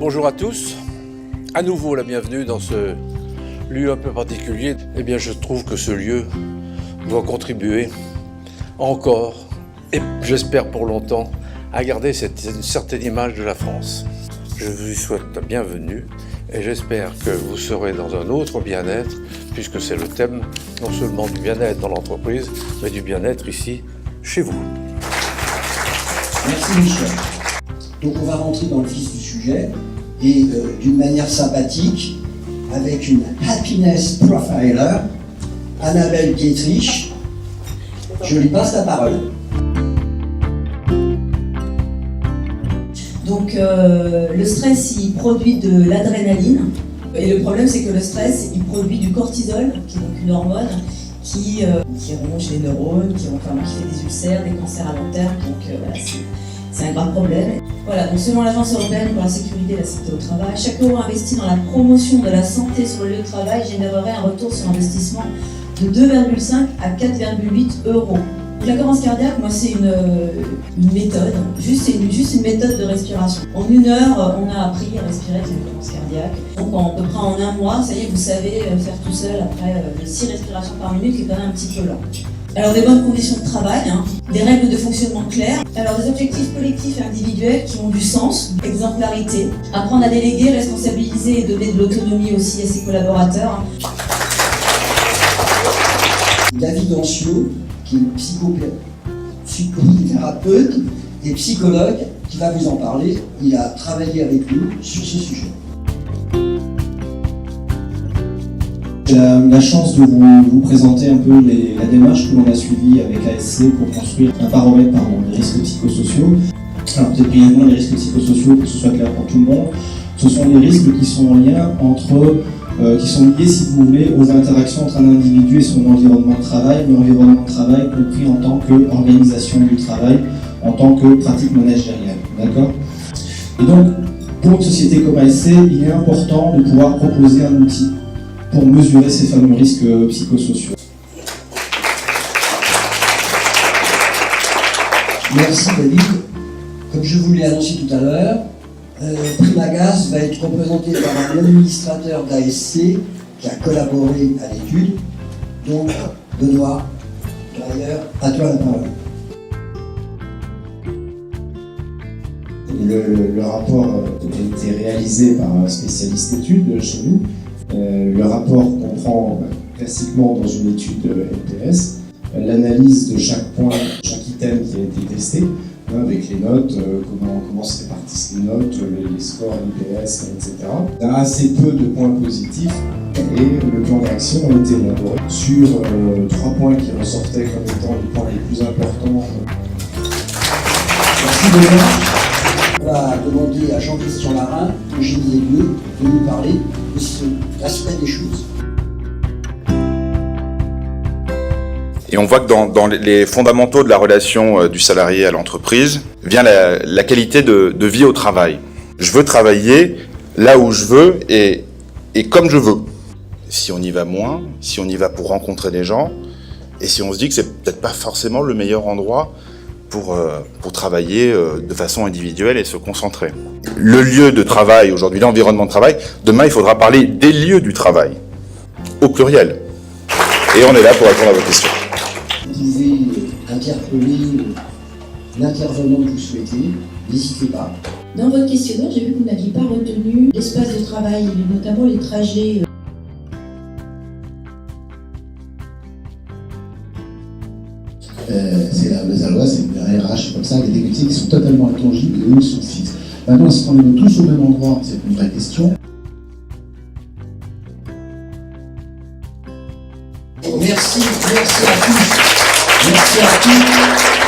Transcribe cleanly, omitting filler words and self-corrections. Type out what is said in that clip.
bonjour à tous. À nouveau la bienvenue dans ce lieu un peu particulier. Eh bien, je trouve que ce lieu doit contribuer encore, et j'espère pour longtemps, à garder une certaine image de la France. Je vous souhaite la bienvenue et j'espère que vous serez dans un autre bien-être, puisque c'est le thème non seulement du bien-être dans l'entreprise, mais du bien-être ici, chez vous. Merci Michel. Donc on va rentrer dans le vif du sujet et d'une manière sympathique avec une happiness profiler, Annabelle Dietrich. Je lui passe la parole. Donc le stress, il produit de l'adrénaline. Et le problème, c'est que le stress, il produit du cortisol, qui est donc une hormone qui ronge les neurones, qui fait des ulcères, des cancers à long terme. Donc voilà, c'est un grave problème. Voilà, donc selon l'Agence européenne pour la sécurité et la santé au travail, chaque euro investi dans la promotion de la santé sur le lieu de travail générerait un retour sur investissement de 2,5 à 4,8 euros. La cohérence cardiaque, moi, c'est une méthode, juste une méthode de respiration. En 1 heure, on a appris à respirer avec la cohérence cardiaque. Donc, à peu près en 1 mois, ça y est, vous savez faire tout seul après 6 respirations par minute, qui est quand même un petit peu lent. Alors, des bonnes conditions de travail, des règles de fonctionnement claires, alors des objectifs collectifs et individuels qui ont du sens, exemplarité, apprendre à déléguer, responsabiliser et donner de l'autonomie aussi à ses collaborateurs. David Ancio, qui est psychothérapeute et psychologue, qui va vous en parler. Il a travaillé avec nous sur ce sujet. J'ai la chance de vous présenter un peu la démarche que l'on a suivie avec ASC pour construire un baromètre des risques psychosociaux. Alors peut-être brièvement, les risques psychosociaux, que ce soit clair pour tout le monde, ce sont des risques qui sont en lien qui sont liés, si vous voulez, aux interactions entre un individu et son environnement de travail, mais environnement de travail compris en tant qu'organisation du travail, en tant que pratique managériale. D'accord ? Et donc, pour une société comme ASC, il est important de pouvoir proposer un outil pour mesurer ces fameux risques psychosociaux. Merci David. Comme je vous l'ai annoncé tout à l'heure, Primagaz va être représenté par un administrateur d'ASC qui a collaboré à l'étude. Donc, Benoît Dreyer, à toi la parole. Le rapport a été réalisé par un spécialiste études chez nous. Le rapport comprend classiquement dans une étude NPS l'analyse de chaque point, chaque item qui a été testé, avec les notes, comment se répartissent les notes, les scores NPS, etc. Il y a assez peu de points positifs et le plan d'action a été élaboré sur 3 points qui ressortaient comme étant les points les plus importants. Merci Benoît. On va demander à Jean-Christian Larin, de Génie des lieux, de nous parler de cet aspect des choses. Et on voit que dans les fondamentaux de la relation du salarié à l'entreprise vient la qualité de vie au travail. Je veux travailler là où je veux et comme je veux. Si on y va moins, si on y va pour rencontrer des gens, et si on se dit que c'est peut-être pas forcément le meilleur endroit pour travailler de façon individuelle et se concentrer. Le lieu de travail, aujourd'hui l'environnement de travail, demain il faudra parler des lieux du travail, au pluriel. Et on est là pour répondre à vos questions. Vous pouvez interpeller l'intervenant que vous souhaitez, n'hésitez pas. Dans votre questionnaire, j'ai vu que vous n'aviez pas retenu l'espace de travail, notamment les trajets. C'est la loi, c'est une RH, c'est comme ça, il y a des métiers qui sont totalement intangibles et eux sont fixes. Maintenant, est-ce qu'on est tous au même endroit? C'est une vraie question. Merci à tous. Merci à tous.